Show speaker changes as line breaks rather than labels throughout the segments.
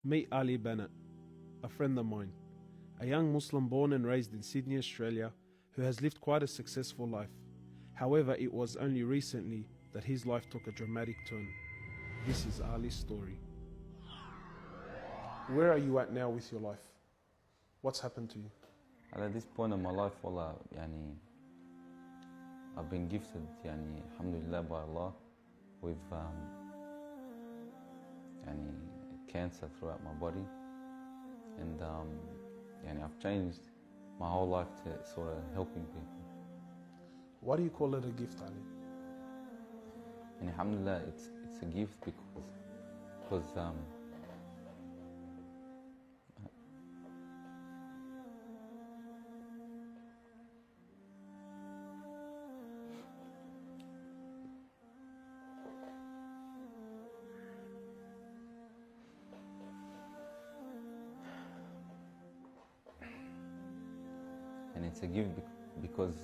Meet Ali Banat, a friend of mine, a young Muslim born and raised in Sydney, Australia, who has lived quite a successful life. However, it was only recently that his life took a dramatic turn. This is Ali's story. Where are you at now with your life? What's happened to you?
And at this point in my life, wallah, I've been gifted, alhamdulillah, by Allah, with cancer throughout my body, and I've changed my whole life to sort of helping people.
Why do you call it a gift, Ali?
And alhamdulillah, it's a gift because and it's a gift because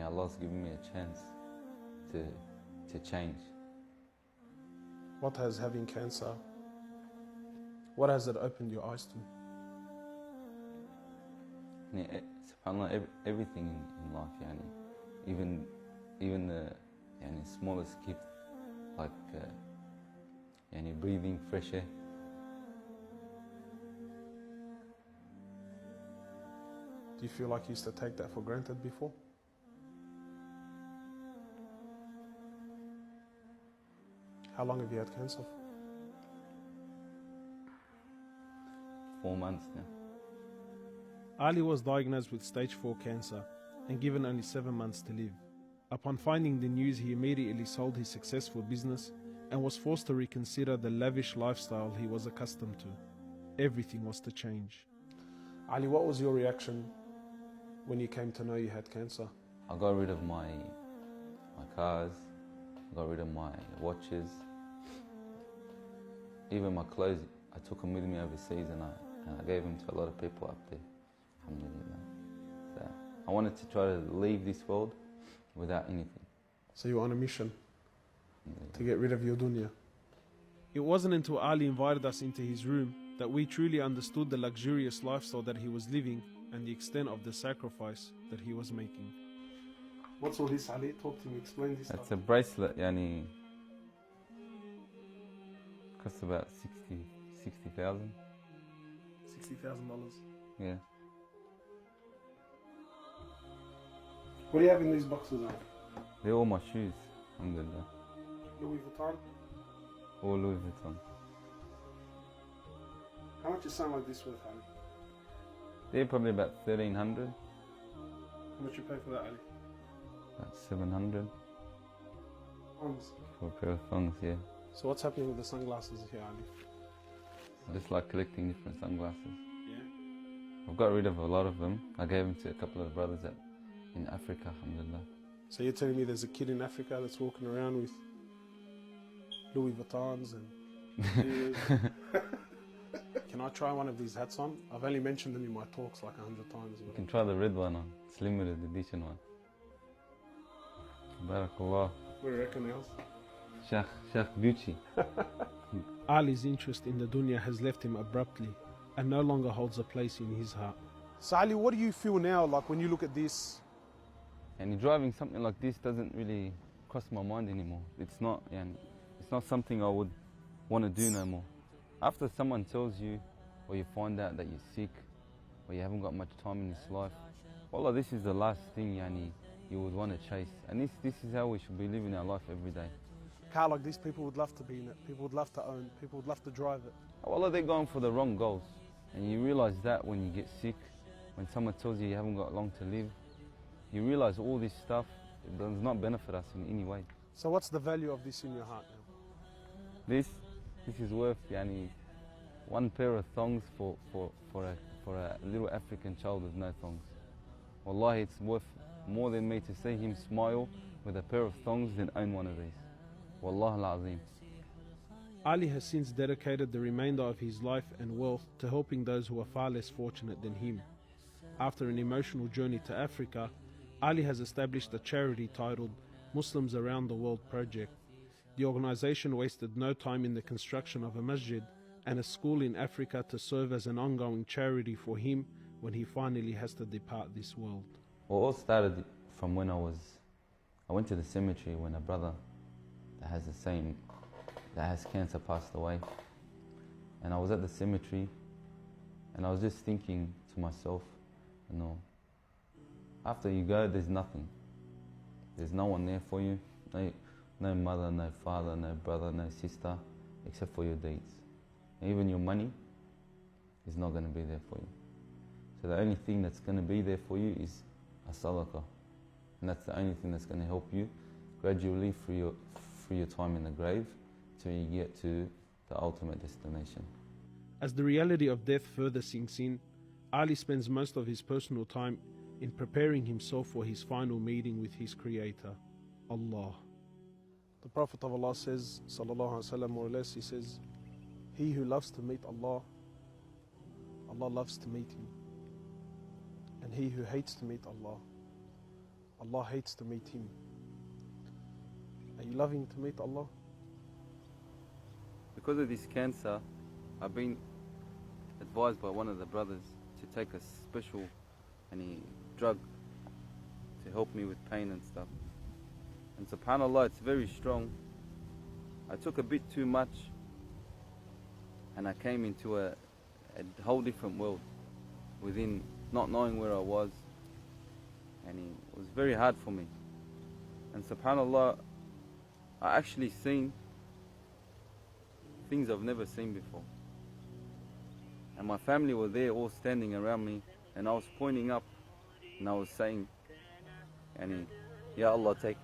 Allah's given me a chance to change.
What has having cancer, what has it opened your eyes to?
SubhanAllah, everything in life, even the smallest gift, like breathing fresh air.
Do you feel like you used to take that for granted before? How long have you had cancer?
4 months now.
Ali was diagnosed with stage 4 cancer and given only 7 months to live. Upon finding the news, he immediately sold his successful business and was forced to reconsider the lavish lifestyle he was accustomed to. Everything was to change. Ali, what was your reaction when you came to know you had cancer?
I got rid of my cars, I got rid of my watches, even my clothes. I took them with me overseas and I gave them to a lot of people up there, alhamdulillah. So I wanted to try to leave this world without anything.
So you were on a mission to get rid of your dunya. It wasn't until Ali invited us into his room that we truly understood the luxurious lifestyle that he was living and the extent of the sacrifice that he was making. What's all this, Ali? Talk to me, explain this
It's
stuff.
a bracelet, costs about 60,000.
$60,000.
Yeah.
What do you have in these boxes, Ali?
They're all my shoes, alhamdulillah.
Louis Vuitton?
All Louis Vuitton.
How much is something like this worth, Ali?
They're probably about 1,300.
How much you pay for that, Ali?
About 700
Thongs.
for a pair of thongs, yeah.
So what's happening with the sunglasses here, Ali?
I just like collecting different sunglasses.
Yeah?
I've got rid of a lot of them. I gave them to a couple of brothers in Africa, alhamdulillah.
So you're telling me there's a kid in Africa that's walking around with Louis Vuittons and... Can I try one of these hats on? I've only mentioned them in my talks like 100 times.
You can try the red one on. It's limited edition one. Barakallah.
What do you reckon else?
Sheikh Gucci.
Ali's interest in the dunya has left him abruptly and no longer holds a place in his heart. So Ali, what do you feel now like when you look at this?
And driving something like this doesn't really cross my mind anymore. It's not something I would want to do no more. After someone tells you, or you find out that you're sick, or you haven't got much time in this life, wallah, this is the last thing you would want to chase. And this is how we should be living our life every day.
Car like this, people would love to be in it, people would love to own, people would love to drive it.
Wallah, they're going for the wrong goals. And you realize that when you get sick, when someone tells you you haven't got long to live, you realize all this stuff, it does not benefit us in any way.
So what's the value of this in your heart now?
This is worth one pair of thongs for a little African child with no thongs. Wallahi, it's worth more than me to see him smile with a pair of thongs than own one of these. Wallah al-Azim.
Ali has since dedicated the remainder of his life and wealth to helping those who are far less fortunate than him. After an emotional journey to Africa, Ali has established a charity titled Muslims Around the World Project. The organization wasted no time in the construction of a masjid and a school in Africa to serve as an ongoing charity for him when he finally has to depart this world.
Well, it all started from when I went to the cemetery when a brother that has cancer passed away. And I was at the cemetery and I was just thinking to myself, you know, after you go, there's nothing. There's no one there for you. No mother, no father, no brother, no sister, except for your deeds. And even your money is not going to be there for you. So the only thing that's going to be there for you is a sadaqah. And that's the only thing that's going to help you gradually through your time in the grave till you get to the ultimate destination.
As the reality of death further sinks in, Ali spends most of his personal time in preparing himself for his final meeting with his Creator, Allah. The Prophet of Allah says, sallallahu alaihi wasallam, more or less, he says, he who loves to meet Allah, Allah loves to meet him. And he who hates to meet Allah, Allah hates to meet him. Are you loving to meet Allah?
Because of this cancer, I've been advised by one of the brothers to take a special drug to help me with pain and stuff. And subhanAllah, it's very strong. I took a bit too much and I came into a whole different world within not knowing where I was, and it was very hard for me. And subhanAllah, I actually seen things I've never seen before. And my family were there all standing around me, and I was pointing up and I was saying, Ya Allah, take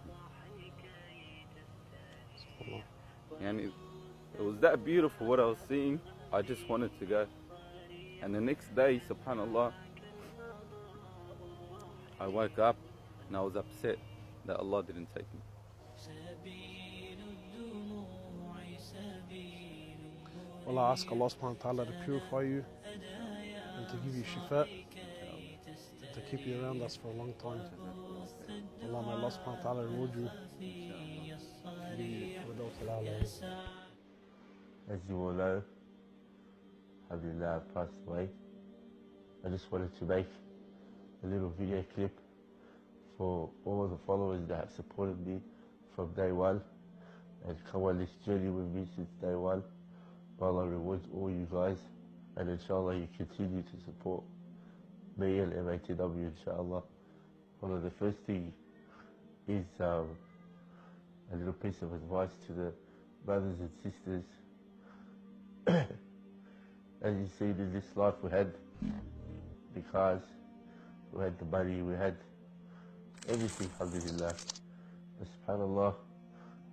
me. And it was that beautiful what I was seeing. I just wanted to go. And the next day, subhanAllah, I woke up and I was upset that Allah didn't take me.
Well, I ask Allah subhanahu wa ta'ala to purify you and to give you shifa, to keep you around us for a long time. Allah, may Allah subhanahu wa ta'ala reward you.
As you all know, alhamdulillah, I passed away. I just wanted to make a little video clip for all the followers that have supported me from day one and come on this journey with me since day one. May Allah rewards all you guys, and inshallah you continue to support me and MATW, inshallah. One of the first things is a little piece of advice to the brothers and sisters. As you see, in this life we had the cars, we had the money, we had everything, alhamdulillah. But subhanAllah,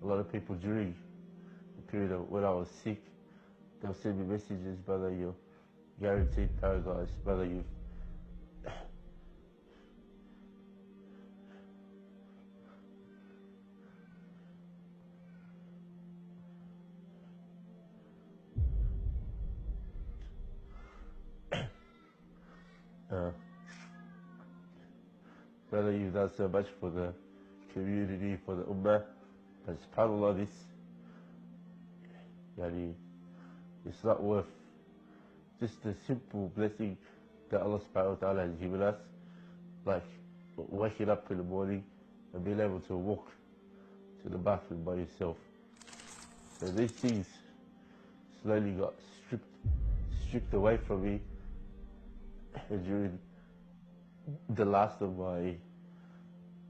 a lot of people during the period of when I was sick, they'll send me messages, brother, you're guaranteed paradise, brother, you've brother, you've done so much for the community, for the ummah, but subhanAllah, this, it's not worth just the simple blessing that Allah subhanahu wa ta'ala has given us, like waking up in the morning and being able to walk to the bathroom by yourself. So these things slowly got stripped away from me during the last of my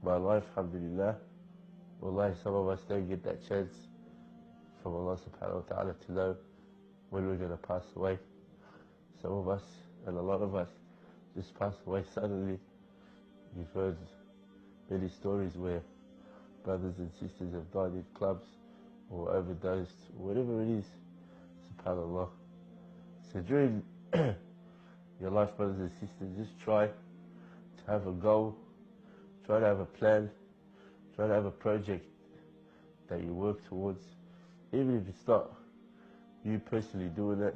life, alhamdulillah. Wallahi, some of us don't get that chance from Allah subhanahu wa ta'ala to know when we're going to pass away. Some of us, and a lot of us, just pass away suddenly. You've heard many stories where brothers and sisters have died in clubs or overdosed, whatever it is, subhanAllah. So during your life, brothers and sisters, just try to have a goal, try to have a plan, try to have a project that you work towards. Even if it's not you personally doing it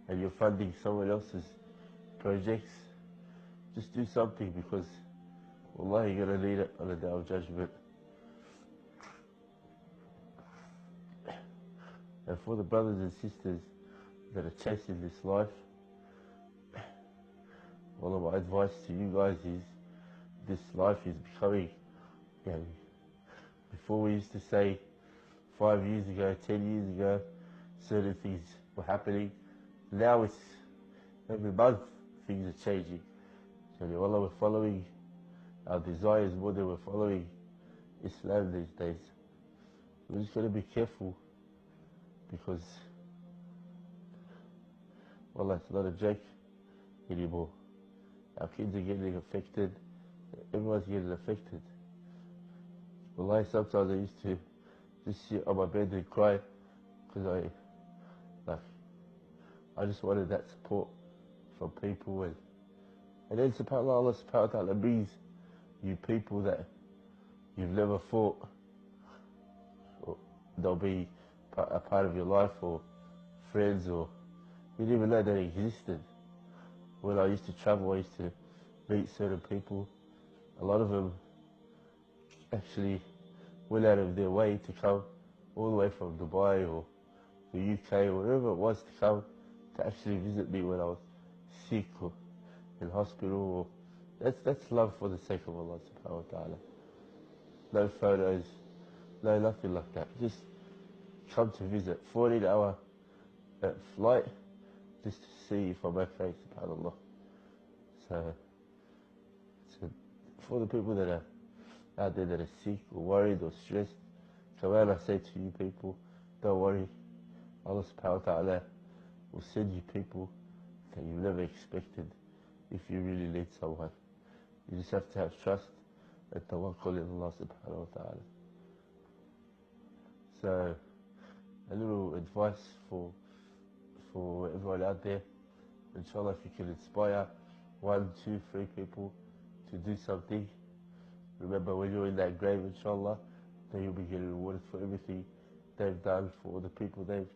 and you're funding someone else's projects, just do something, because wallahi, you're going to need it on the day of judgment. And for the brothers and sisters that are chasing this life. Well, my advice to you guys is this life is becoming, before we used to say 5 years ago, 10 years ago, certain things were happening. Now it's every month things are changing. So we're following our desires more than we're following Islam these days. We're just going to be careful because, it's not a joke anymore. Our kids are getting affected. Everyone's getting affected. Sometimes I used to just sit on my bed and cry because I just wanted that support from people, and then subhanAllah, Allah subhanahu wa ta'ala brings you people that you've never thought they'll be a part of your life, or friends, or you didn't even know they existed. When I used to travel, I used to meet certain people. A lot of them actually went out of their way to come all the way from Dubai or the UK or wherever it was to come to actually visit me when I was sick or in hospital. That's love for the sake of Allah subhanahu wa ta'ala. No photos, no nothing like that. Just come to visit. 14-hour flight just to see if I'm okay, subhanAllah. So for the people that are out there that are sick or worried or stressed, come out, I say to you people, don't worry. Allah subhanahu wa ta'ala will send you people that you never expected if you really need someone. You just have to have trust and tawakkul in Allah subhanahu wa ta'ala. So, a little advice for everyone out there. Inshallah, if you can inspire 1, 2, 3 people to do something, remember when you're in that grave, inshallah, then you'll be getting rewarded for everything they've done, for all the people they've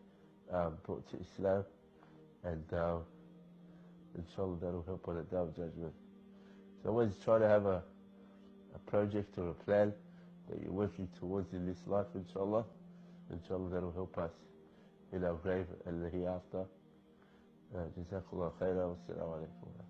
brought to Islam, and inshallah that'll help on the Day of Judgment. So always try to have a project or a plan that you're working towards in this life, inshallah. Inshallah that'll help us in our grave and the hereafter. Jazakallah khairan wa assalamu alaikum.